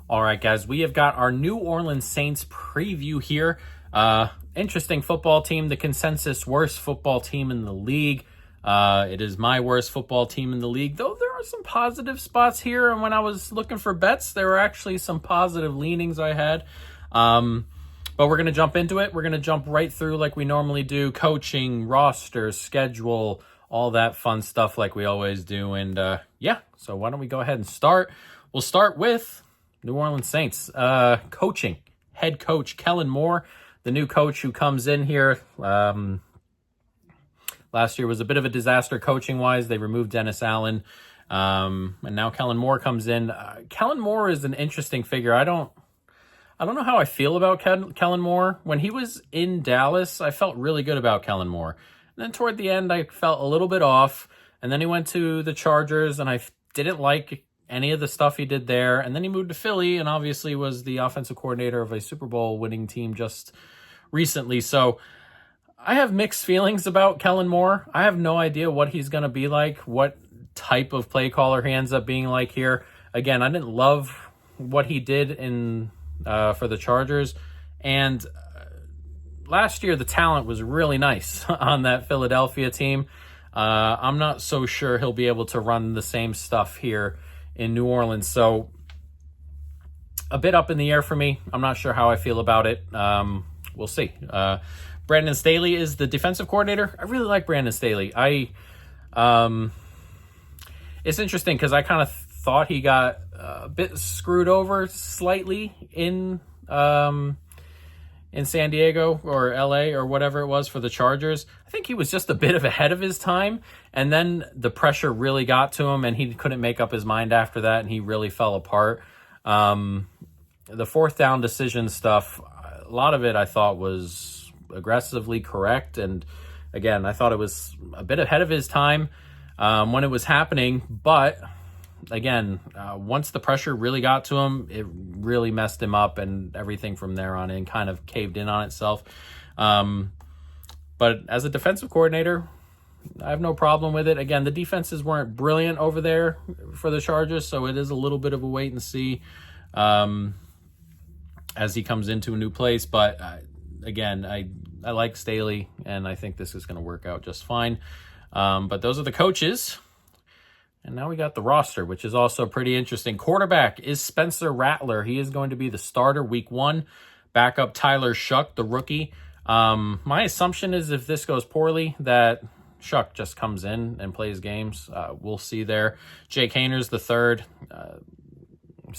All right, guys, we have got our New Orleans Saints preview here. Interesting football team, the consensus worst football team in the league. It is my worst football team in the league, though there are some positive spots here. And when I was looking for bets, there were actually some positive leanings I had. But we're going to jump into it. We're going to jump right through like we normally do. Coaching, roster, schedule, all that fun stuff like we always do. And so why don't we go ahead and start? We'll start with New Orleans Saints. Coaching. Head coach Kellen Moore, the new coach who comes in here. Last year was a bit of a disaster coaching-wise. They removed Dennis Allen. And now Kellen Moore comes in. Kellen Moore is an interesting figure. I don't know how I feel about Kellen Moore. When he was in Dallas, I felt really good about Kellen Moore. And then toward the end, I felt a little bit off. And then he went to the Chargers, and I didn't like any of the stuff he did there. And then he moved to Philly and obviously was the offensive coordinator of a Super Bowl winning team just recently. So I have mixed feelings about Kellen Moore. I have no idea what he's going to be like, what type of play caller he ends up being like here. Again, I didn't love what he did for the Chargers. And last year, the talent was really nice on that Philadelphia team. I'm not so sure he'll be able to run the same stuff here in New Orleans. So a bit up in the air for me. I'm not sure how I feel about it. We'll see. Brandon Staley is the defensive coordinator. I really like Brandon Staley. It's interesting because I kind of thought he got a bit screwed over slightly in San Diego or LA or whatever it was for the Chargers. I think he was just a bit ahead of his time, and then the pressure really got to him and he couldn't make up his mind after that, and he really fell apart. The fourth down decision stuff, a lot of it I thought was aggressively correct, and again, I thought it was a bit ahead of his time when it was happening, but again, once the pressure really got to him, it really messed him up, and everything from there on in kind of caved in on itself. But as a defensive coordinator, I have no problem with it. Again, the defenses weren't brilliant over there for the Chargers, so it is a little bit of a wait and see as he comes into a new place. But again, I like Staley, and I think this is going to work out just fine. But those are the coaches. And now we got the roster, which is also pretty interesting. Quarterback is Spencer Rattler. He is going to be the starter week 1. Backup Tyler Shough, the rookie. My assumption is if this goes poorly, that Shough just comes in and plays games. We'll see there. Jake Haener's the third.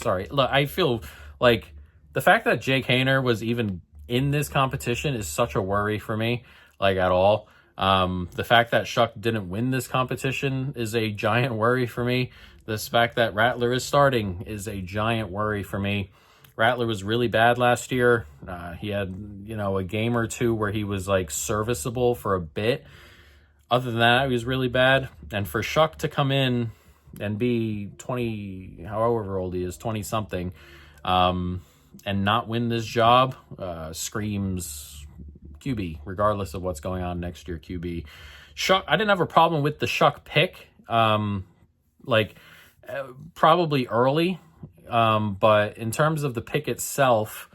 Look, I feel like the fact that Jake Haener was even in this competition is such a worry for me, like at all. The fact that Shough didn't win this competition is a giant worry for me. This fact that Rattler is starting is a giant worry for me. Rattler was really bad last year. He had, a game or two where he was like serviceable for a bit. Other than that, he was really bad. And for Shough to come in and be 20, however old he is, 20 something, and not win this job, screams QB, regardless of what's going on next year, QB. Shough, I didn't have a problem with the Shough pick, probably early, but in terms of the pick itself,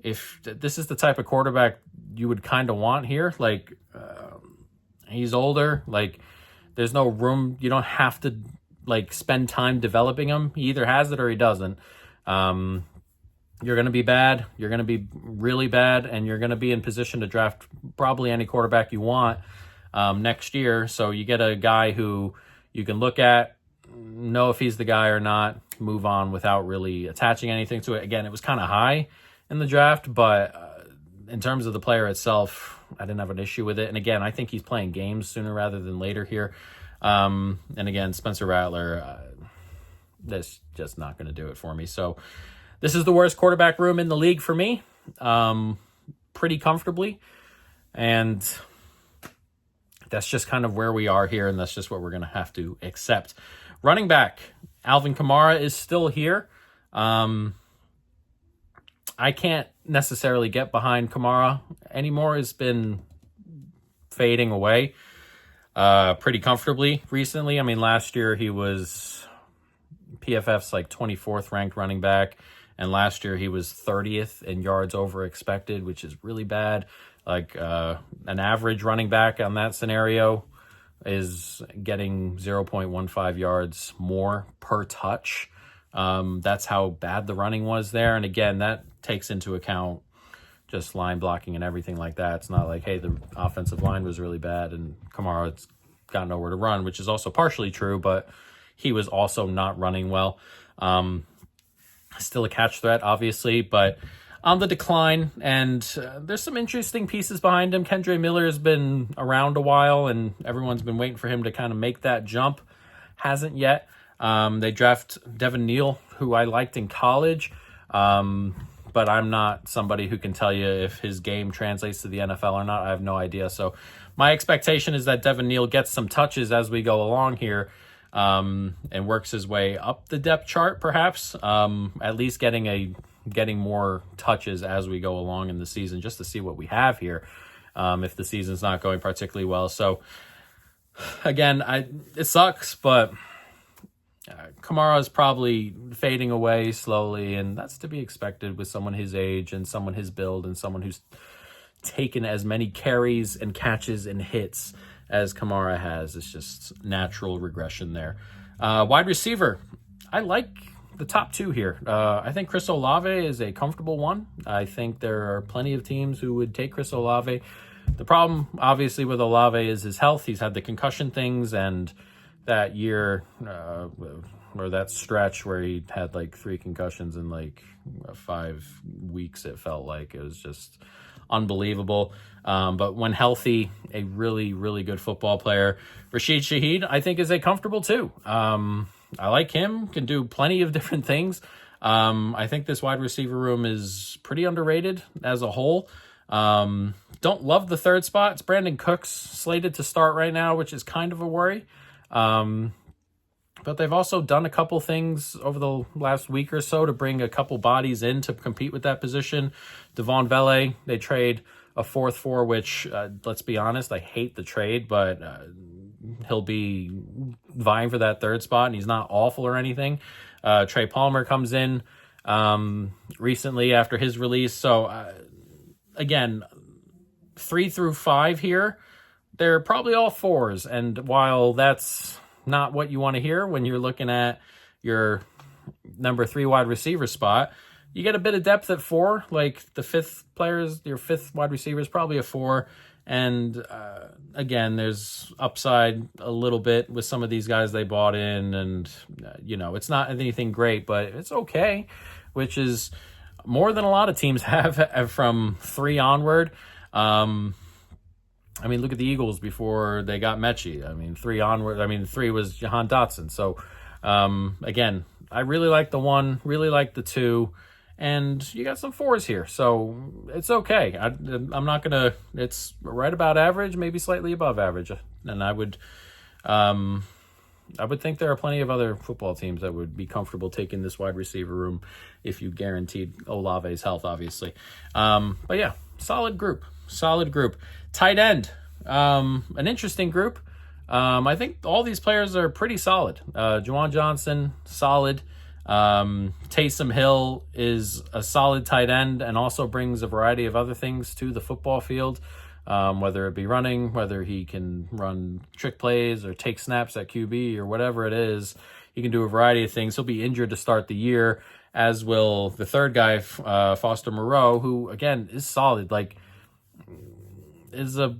if this is the type of quarterback you would kind of want here, he's older, there's no room, you don't have to spend time developing him. He either has it or he doesn't. You're going to be bad. You're going to be really bad, and you're going to be in position to draft probably any quarterback you want next year. So you get a guy who you can look at, know if he's the guy or not, move on without really attaching anything to it. Again, it was kind of high in the draft, but in terms of the player itself, I didn't have an issue with it. And again, I think he's playing games sooner rather than later here. And again, Spencer Rattler, that's just not going to do it for me. So this is the worst quarterback room in the league for me, pretty comfortably. And that's just kind of where we are here, and that's just what we're going to have to accept. Running back, Alvin Kamara is still here. I can't necessarily get behind Kamara anymore. It's been fading away pretty comfortably recently. I mean, last year he was PFF's 24th ranked running back. And last year he was 30th in yards over expected, which is really bad. Like an average running back on that scenario is getting 0.15 yards more per touch. That's how bad the running was there. And again, that takes into account just line blocking and everything like that. It's not like, hey, the offensive line was really bad and Kamara's got nowhere to run, which is also partially true, but he was also not running well. Still a catch threat, obviously, but on the decline, and there's some interesting pieces behind him. Kendre Miller has been around a while, and everyone's been waiting for him to kind of make that jump. Hasn't yet. They draft Devin Neal, who I liked in college, but I'm not somebody who can tell you if his game translates to the NFL or not. I have no idea. So my expectation is that Devin Neal gets some touches as we go along here, and works his way up the depth chart, perhaps, at least getting more touches as we go along in the season, just to see what we have here, if the season's not going particularly well. So again, it sucks, but Kamara is probably fading away slowly, and that's to be expected with someone his age and someone his build and someone who's taken as many carries and catches and hits as Kamara has. It's just natural regression there. Wide receiver, I like the top two here. I think Chris Olave is a comfortable one. I think there are plenty of teams who would take Chris Olave. The problem, obviously, with Olave is his health. He's had the concussion things, and that year, or that stretch where he had like 3 concussions in like 5 weeks, it felt like. It was just unbelievable. But when healthy, a really, really good football player. Rashid Shaheed, I think, is a comfortable too. I like him, can do plenty of different things. I think this wide receiver room is pretty underrated as a whole. Don't love the third spot. It's Brandon Cooks slated to start right now, which is kind of a worry. But they've also done a couple things over the last week or so to bring a couple bodies in to compete with that position. Devon Vele, they trade a 4th for, which, let's be honest, I hate the trade, but he'll be vying for that third spot, and he's not awful or anything. Trey Palmer comes in recently after his release. So, again, 3 through 5 here, they're probably all 4s. And while that's not what you want to hear when you're looking at your number 3 wide receiver spot, you get a bit of depth at 4. Like the 5th players, your 5th wide receiver is probably a 4. And again, there's upside a little bit with some of these guys they bought in. And, it's not anything great, but it's okay, which is more than a lot of teams have from 3 onward. Look at the Eagles before they got Mechie. 3 onward. 3 was Jahan Dotson. So, again, I really like the 1, really like the 2, and you got some 4s here. So it's okay. I'm not going to, it's right about average, maybe slightly above average. And I would think there are plenty of other football teams that would be comfortable taking this wide receiver room if you guaranteed Olave's health, obviously. But yeah, solid group. Tight end, an interesting group. I think all these players are pretty solid. Juwan Johnson, solid. Taysom Hill is a solid tight end and also brings a variety of other things to the football field, whether it be running, whether he can run trick plays or take snaps at QB or whatever it is. He can do a variety of things. He'll be injured to start the year, as will the third guy, Foster Moreau, who, again, is solid. Like, is a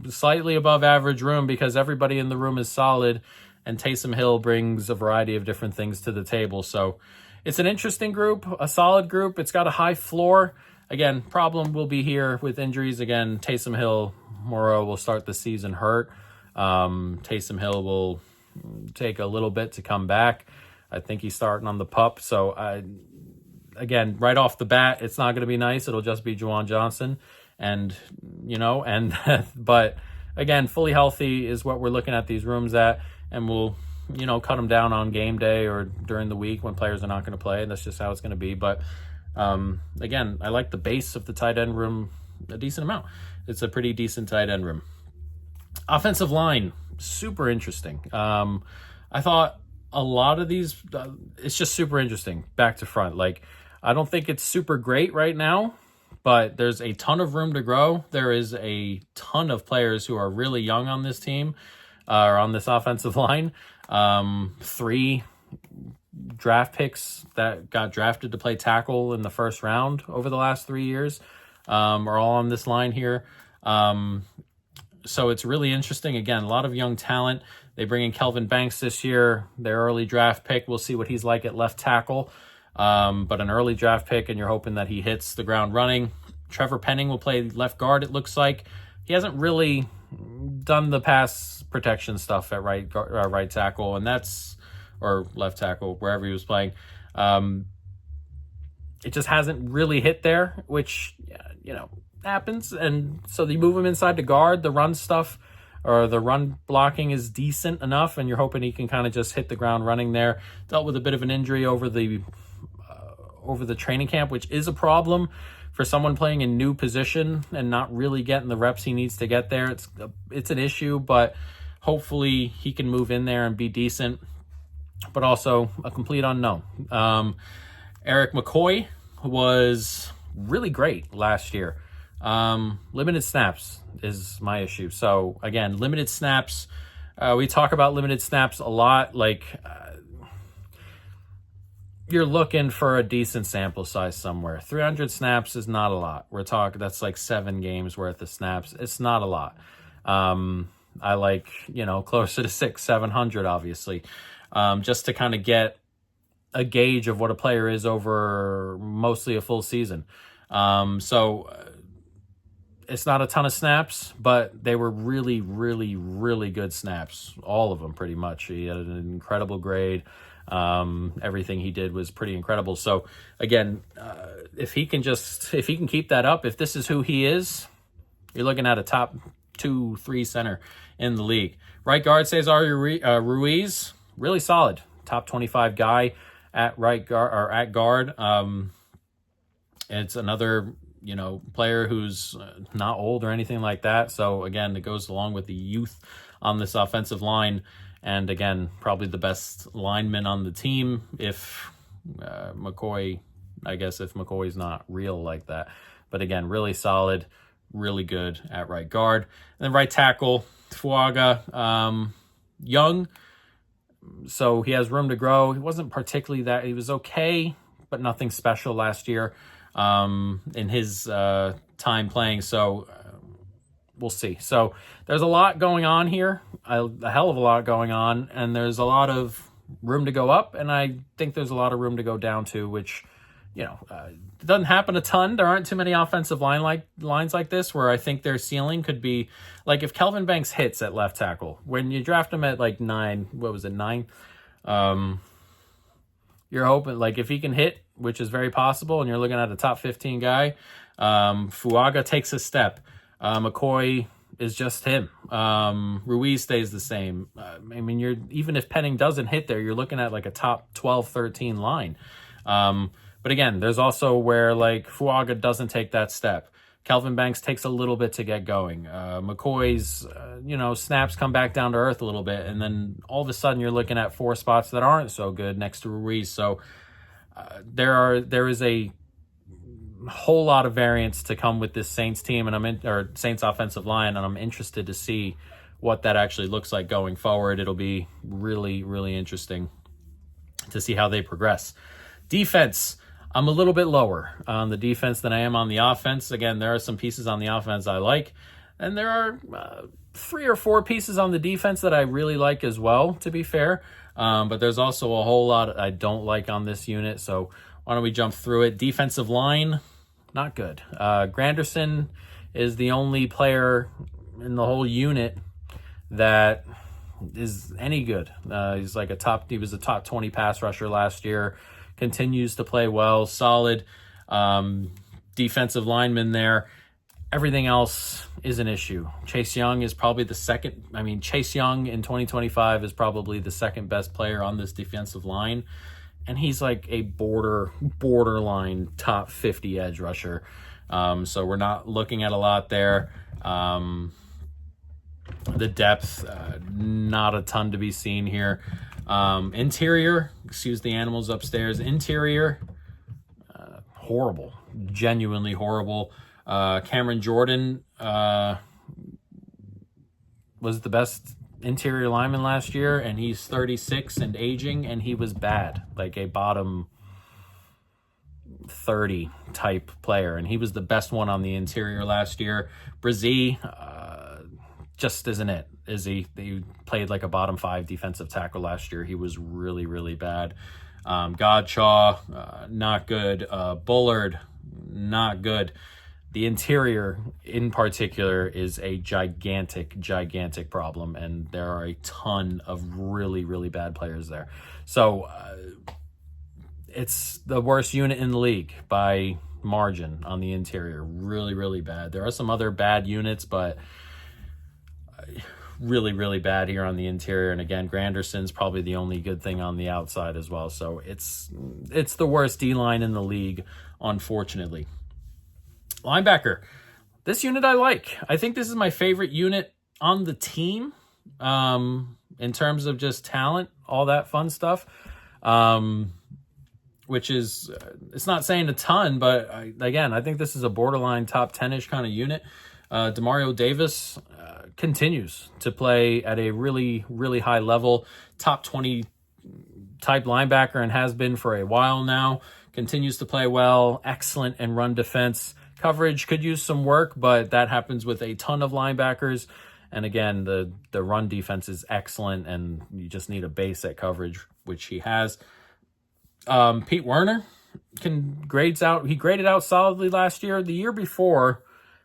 slightly above average room because everybody in the room is solid, and Taysom Hill brings a variety of different things to the table. So it's an interesting group, a solid group. It's got a high floor. Again, problem will be here with injuries. Again, Taysom Hill, Moreau will start the season hurt. Taysom Hill will take a little bit to come back. I think he's starting on the PUP. So, again, right off the bat, it's not going to be nice. It'll just be Juwan Johnson. But again, fully healthy is what we're looking at these rooms at, and we'll, cut them down on game day or during the week when players are not going to play. That's just how it's going to be. But, again, I like the base of the tight end room a decent amount. It's a pretty decent tight end room. Offensive line, super interesting. I thought a lot of these, it's just super interesting back to front. Like, I don't think it's super great right now, but there's a ton of room to grow. There is a ton of players who are really young on this team, or on this offensive line. 3 draft picks that got drafted to play tackle in the first round over the last 3 years are all on this line here. So it's really interesting. Again, a lot of young talent. They bring in Kelvin Banks this year, their early draft pick. We'll see what he's like at left tackle. But an early draft pick, and you're hoping that he hits the ground running. Trevor Penning will play left guard, it looks like. He hasn't really done the pass protection stuff at right tackle, and that's, or left tackle, wherever he was playing. It just hasn't really hit there, which, happens. And so they move him inside to guard. The run stuff, or the run blocking, is decent enough, and you're hoping he can kind of just hit the ground running there. Dealt with a bit of an injury over the training camp, which is a problem for someone playing a new position and not really getting the reps he needs to get there. It's an issue, but hopefully he can move in there and be decent, but also a complete unknown. Eric McCoy was really great last year. Limited snaps is my issue. So again, limited snaps. We talk about limited snaps a lot. Like, you're looking for a decent sample size somewhere. 300 snaps is not a lot. We're talking, that's like 7 games worth of snaps. It's not a lot. I like, closer to 600-700, obviously, just to kind of get a gauge of what a player is over mostly a full season. It's not a ton of snaps, but they were really, really, really good snaps. All of them, pretty much. He had an incredible grade. Everything he did was pretty incredible. So again, if he can keep that up, if this is who he is, you're looking at a top 2-3 center in the league. Right guard, Cesar Ruiz, really solid, top 25 guy at right guard, or at guard. It's another player who's not old or anything like that. So again, it goes along with the youth on this offensive line. And again, probably the best lineman on the team if McCoy's not real like that. But again, really solid, really good at right guard. And then right tackle, Fuaga, young, so he has room to grow. He wasn't particularly that, he was okay, but nothing special last year in his time playing. So we'll see. So there's a lot going on here, a hell of a lot going on, and there's a lot of room to go up, and I think there's a lot of room to go down to, which, it doesn't happen a ton. There aren't too many offensive lines like this where I think their ceiling could be, like, if Kelvin Banks hits at left tackle, when you draft him at like 9, you're hoping, like, if he can hit, which is very possible, and you're looking at a top 15 guy, Fuaga takes a step. McCoy is just him. Ruiz stays the same. Even if Penning doesn't hit there, you're looking at like a top 12-13 line. But again, there's also where like Fuaga doesn't take that step. Kelvin Banks takes a little bit to get going. McCoy's, snaps come back down to earth a little bit, and then all of a sudden you're looking at 4 spots that aren't so good next to Ruiz. So there is a whole lot of variance to come with this Saints team, or Saints offensive line, and I'm interested to see what that actually looks like going forward. It'll be really, really interesting to see how they progress. Defense, I'm a little bit lower on the defense than I am on the offense. Again, there are some pieces on the offense I like, and there are 3 or 4 pieces on the defense that I really like as well, to be fair. But there's also a whole lot I don't like on this unit, so why don't we jump through it? Defensive line, not good. Granderson is the only player in the whole unit that is any good. He was a top 20 pass rusher last year, continues to play well, solid defensive lineman there. Everything else is an issue. Chase Young is probably the second. Chase Young in 2025 is probably the second best player on this defensive line. And he's like a borderline top 50 edge rusher. So we're not looking at a lot there. The depth, not a ton to be seen here. Interior, excuse the animals upstairs. Interior, horrible, genuinely horrible. Cameron Jordan was the best interior lineman last year, and he's 36 and aging, and he was bad, like a bottom 30 type player, and he was the best one on the interior last year. Brzee just isn't it, is he? He played like a bottom 5 defensive tackle last year. He was really, really bad. Godshaw, not good. Bullard, not good. The interior in particular is a gigantic, gigantic problem, and there are a ton of really, really bad players there. So it's the worst unit in the league by margin on the interior. Really, really bad. There are some other bad units, but really, really bad here on the interior. And again, Granderson's probably the only good thing on the outside as well. So it's the worst D-line in the league, unfortunately. Linebacker. This unit I like. I think this is my favorite unit on the team in terms of just talent, all that fun stuff. Which is, it's not saying a ton, but I think this is a borderline top 10-ish kind of unit. Demario Davis continues to play at a really, really high level, top 20 type linebacker, and has been for a while now. Continues to play well, excellent in run defense. Coverage could use some work, but that happens with a ton of linebackers. And again, the run defense is excellent, and you just need a base at coverage, which he has. Pete Werner he graded out solidly last year. The year before,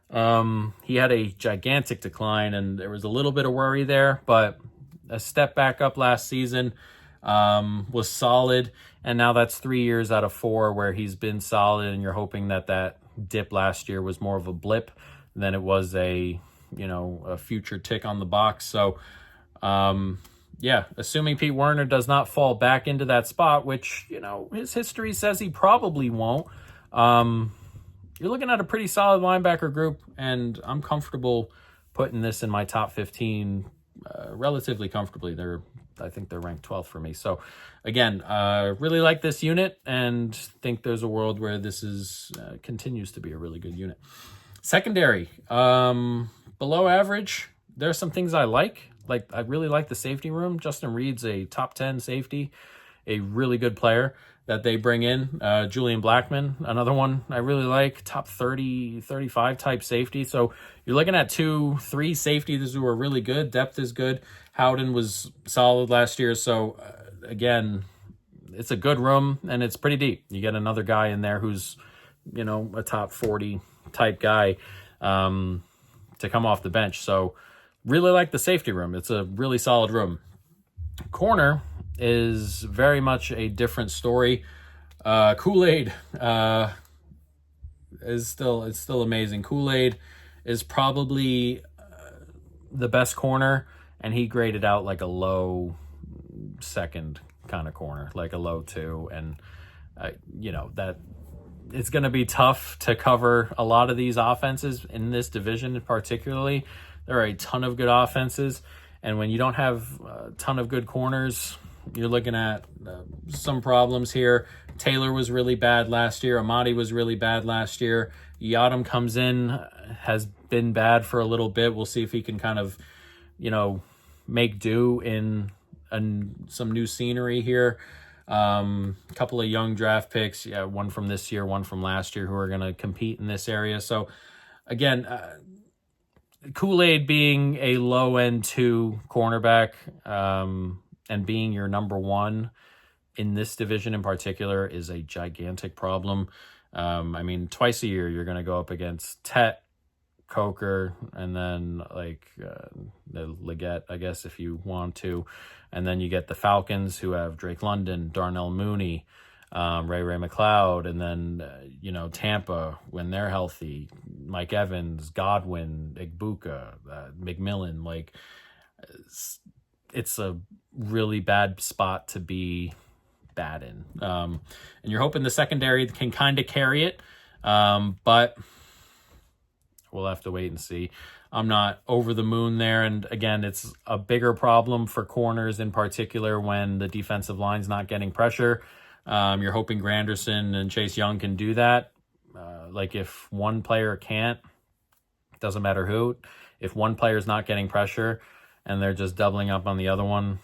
he had a gigantic decline, and there was a little bit of worry there, but a step back up last season, was solid. And now that's 3 years out of 4 where he's been solid, and you're hoping that dip last year was more of a blip than it was a future tick on the box. So, assuming Pete Werner does not fall back into that spot, which, his history says he probably won't, you're looking at a pretty solid linebacker group, and I'm comfortable putting this in my top 15 relatively comfortably. I think they're ranked 12th for me. So, again, really like this unit, and think there's a world where this continues to be a really good unit. Secondary, below average. There are some things I like. I really like the safety room. Justin Reed's a top 10 safety, a really good player that they bring in. Julian Blackman, another one I really like, top 30, 35 type safety. So you're looking at 2-3 safeties who are really good. Depth is good. Howden was solid last year. So again, it's a good room, and it's pretty deep. You get another guy in there who's, a top 40 type guy to come off the bench. So really like the safety room. It's a really solid room. Corner is very much a different story. Kool-Aid is still amazing. Kool-Aid is probably the best corner, and he graded out like a low second kind of corner, like a low 2. And that it's going to be tough to cover a lot of these offenses in this division particularly. There are a ton of good offenses, and when you don't have a ton of good corners, you're looking at some problems here. Taylor was really bad last year. Amadi was really bad last year. Yadam comes in, has been bad for a little bit. We'll see if he can kind of, make do in some new scenery here. A couple of young draft picks, one from this year, one from last year, who are going to compete in this area. So, again, Kool-Aid being a low-end 2 cornerback and being your number 1 in this division in particular is a gigantic problem. Twice a year you're going to go up against Tet, Coker, and then the Leggett, I guess, if you want to. And then you get the Falcons, who have Drake London, Darnell Mooney, Ray McLeod, and then, Tampa, when they're healthy, Mike Evans, Godwin, Igbuka, McMillan. It's a really bad spot to be bad in. And you're hoping the secondary can kind of carry it, but we'll have to wait and see. I'm not over the moon there. And again, it's a bigger problem for corners in particular when the defensive line's not getting pressure. You're hoping Granderson and Chase Young can do that. Like if one player can't, doesn't matter who, if one player's not getting pressure and they're just doubling up on the other one,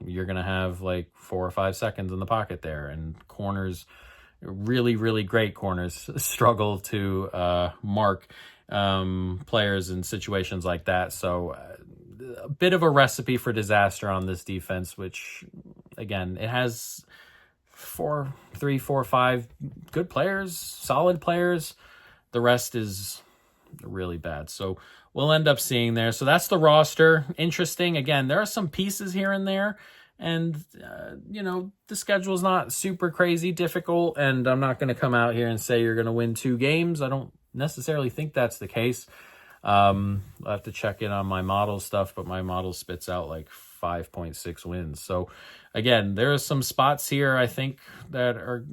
you're going to have like 4 or 5 seconds in the pocket there. And corners, really, really great corners, struggle to mark players in situations like that. So a bit of a recipe for disaster on this defense, which, again, it has 3, 4, 5 good players, solid players. The rest is really bad. So we'll end up seeing there. So that's the roster. Interesting. Again, there are some pieces here and there. And, the schedule is not super crazy difficult. And I'm not going to come out here and say you're going to win 2 games. I don't necessarily think that's the case. I'll have to check in on my model stuff, but my model spits out like 5.6 wins. So again, there are some spots here I think that are,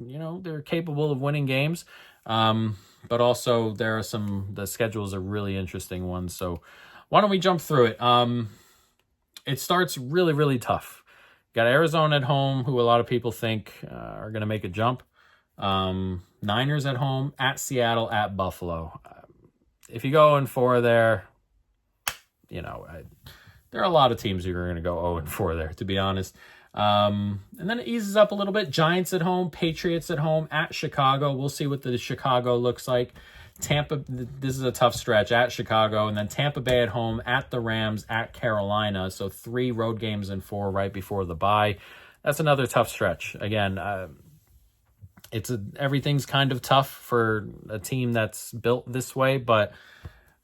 they're capable of winning games. But also there are the schedule is a really interesting one. So why don't we jump through it? It starts really, really tough. Got Arizona at home, who a lot of people think are going to make a jump. Niners at home, at Seattle, at Buffalo. If you go 0-4 there, there are a lot of teams who are going to go 0-4 there, to be honest. And then it eases up a little bit. Giants at home, Patriots at home, at Chicago. We'll see what the Chicago looks like. Tampa, this is a tough stretch, at Chicago, and then Tampa Bay at home, at the Rams, at Carolina. So 3 road games in 4 right before the bye. That's another tough stretch. Again, everything's kind of tough for a team that's built this way, but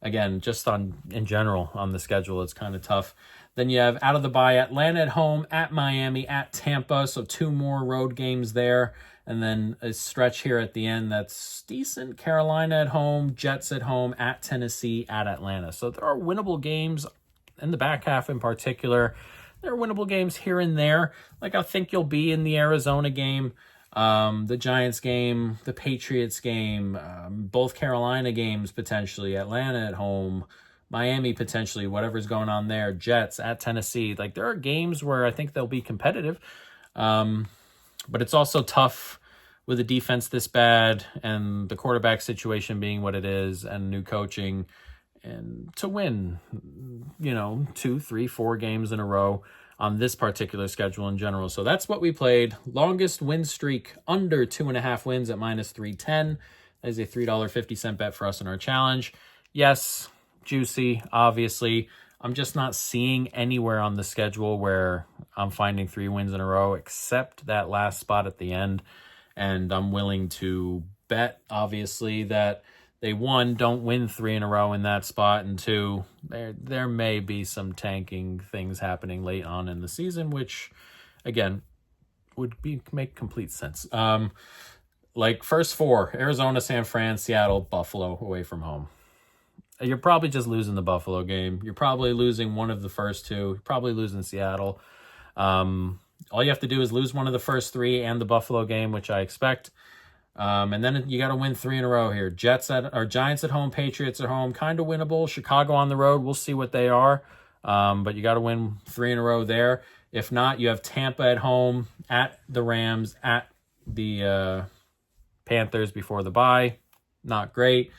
again, just in general on the schedule, it's kind of tough. Then you have out of the bye, Atlanta at home, at Miami, at Tampa. So 2 more road games there. And then a stretch here at the end that's decent. Carolina at home, Jets at home, at Tennessee, at Atlanta. So there are winnable games in the back half in particular. There are winnable games here and there. Like I think you'll be in the Arizona game, the Giants game, the Patriots game, both Carolina games potentially, Atlanta at home, Miami potentially, whatever's going on there, Jets at Tennessee. Like there are games where I think they'll be competitive. But it's also tough with a defense this bad and the quarterback situation being what it is and new coaching and to win, 2, 3, 4 games in a row on this particular schedule in general. So that's what we played. Longest win streak under 2.5 wins at -310. That is a $3.50 bet for us in our challenge. Yes, juicy, obviously. I'm just not seeing anywhere on the schedule where I'm finding 3 wins in a row except that last spot at the end. And I'm willing to bet, obviously, that they, 1, don't win 3 in a row in that spot, and 2, there may be some tanking things happening late on in the season, which, again, would make complete sense. Like first 4, Arizona, San Fran, Seattle, Buffalo away from home. You're probably just losing the Buffalo game. You're probably losing one of the first 2. You're probably losing Seattle. All you have to do is lose one of the first 3 and the Buffalo game, which I expect. And then you got to win 3 in a row here. Giants at home, Patriots at home, kind of winnable. Chicago on the road, we'll see what they are. But you got to win 3 in a row there. If not, you have Tampa at home, at the Rams, at the Panthers before the bye. Not great.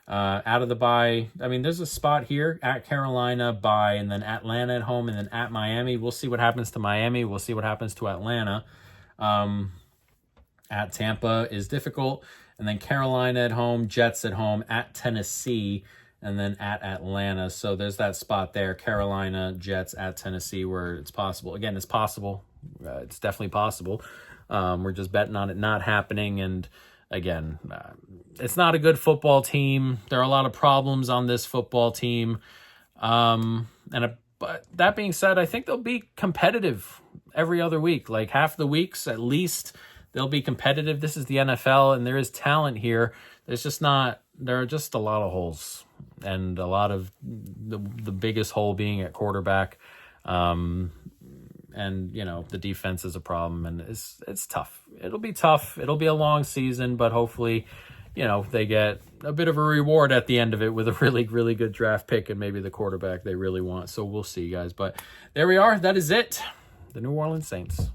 Out of the bye, I mean, there's a spot here at Carolina, bye, and then Atlanta at home, and then at Miami. We'll see what happens to Miami. We'll see what happens to Atlanta. At Tampa is difficult, and then Carolina at home, Jets at home, at Tennessee, and then at Atlanta. So there's that spot there, Carolina, Jets, at Tennessee, where it's possible. Again, it's possible. It's definitely possible. We're just betting on it not happening, and again, it's not a good football team. There are a lot of problems on this football team. But that being said, I think they'll be competitive every other week. Like half the weeks, at least, they'll be competitive. This is the NFL, and there is talent here. There are just a lot of holes, and a lot of the biggest hole being at quarterback. And, the defense is a problem, and it's tough. It'll be tough. It'll be a long season, but hopefully, you know, they get a bit of a reward at the end of it with a really, really good draft pick and maybe the quarterback they really want. So we'll see, guys. But there we are. That is it. The New Orleans Saints.